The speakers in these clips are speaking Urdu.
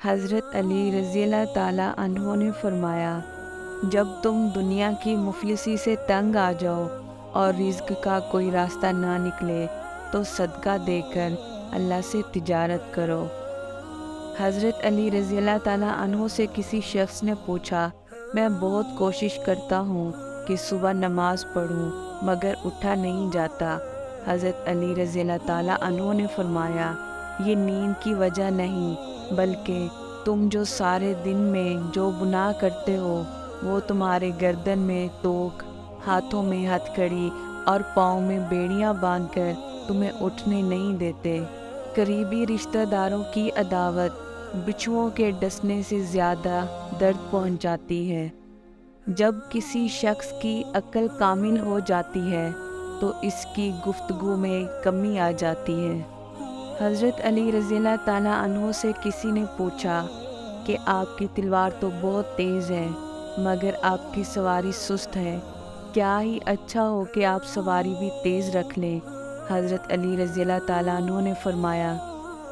حضرت علی رضی اللہ تعالیٰ عنہ نے فرمایا، جب تم دنیا کی مفلسی سے تنگ آ جاؤ اور رزق کا کوئی راستہ نہ نکلے تو صدقہ دے کر اللہ سے تجارت کرو۔ حضرت علی رضی اللہ تعالیٰ عنہ سے کسی شخص نے پوچھا، میں بہت کوشش کرتا ہوں کہ صبح نماز پڑھوں مگر اٹھا نہیں جاتا۔ حضرت علی رضی اللہ تعالیٰ عنہ نے فرمایا، یہ نیند کی وجہ نہیں بلکہ تم جو سارے دن میں جو گناہ کرتے ہو وہ تمہارے گردن میں توق، ہاتھوں میں ہتھ کڑی اور پاؤں میں بیڑیاں باندھ کر تمہیں اٹھنے نہیں دیتے۔ قریبی رشتہ داروں کی عداوت بچھوؤں کے ڈسنے سے زیادہ درد پہنچاتی ہے۔ جب کسی شخص کی عقل کامل ہو جاتی ہے تو اس کی گفتگو میں کمی آ جاتی ہے۔ حضرت علی رضی اللہ تعالیٰ عنہ سے کسی نے پوچھا کہ آپ کی تلوار تو بہت تیز ہے مگر آپ کی سواری سست ہے، کیا ہی اچھا ہو کہ آپ سواری بھی تیز رکھ لیں۔ حضرت علی رضی اللہ تعالیٰ عنہ نے فرمایا،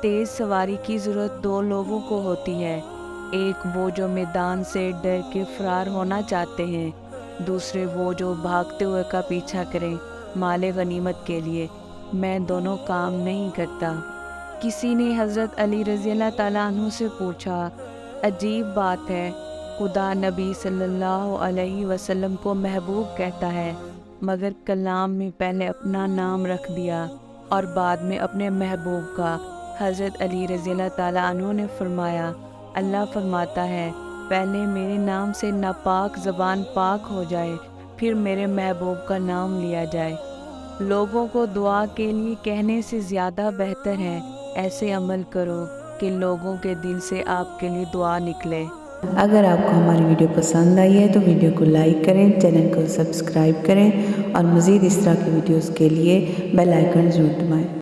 تیز سواری کی ضرورت دو لوگوں کو ہوتی ہے، ایک وہ جو میدان سے ڈر کے فرار ہونا چاہتے ہیں، دوسرے وہ جو بھاگتے ہوئے کا پیچھا کریں مال غنیمت کے لیے۔ میں دونوں کام نہیں کرتا۔ کسی نے حضرت علی رضی اللہ تعالیٰ عنہ سے پوچھا، عجیب بات ہے، خدا نبی صلی اللہ علیہ وسلم کو محبوب کہتا ہے مگر کلام میں پہلے اپنا نام رکھ دیا اور بعد میں اپنے محبوب کا۔ حضرت علی رضی اللہ تعالیٰ عنہ نے فرمایا، اللہ فرماتا ہے، پہلے میرے نام سے ناپاک زبان پاک ہو جائے پھر میرے محبوب کا نام لیا جائے۔ لوگوں کو دعا کے لیے کہنے سے زیادہ بہتر ہے ایسے عمل کرو کہ لوگوں کے دل سے آپ کے لیے دعا نکلے۔ اگر آپ کو ہماری ویڈیو پسند آئی ہے تو ویڈیو کو لائک کریں، چینل کو سبسکرائب کریں اور مزید اس طرح کی ویڈیوز کے لیے بیل آئیکن ضرور دبائیں۔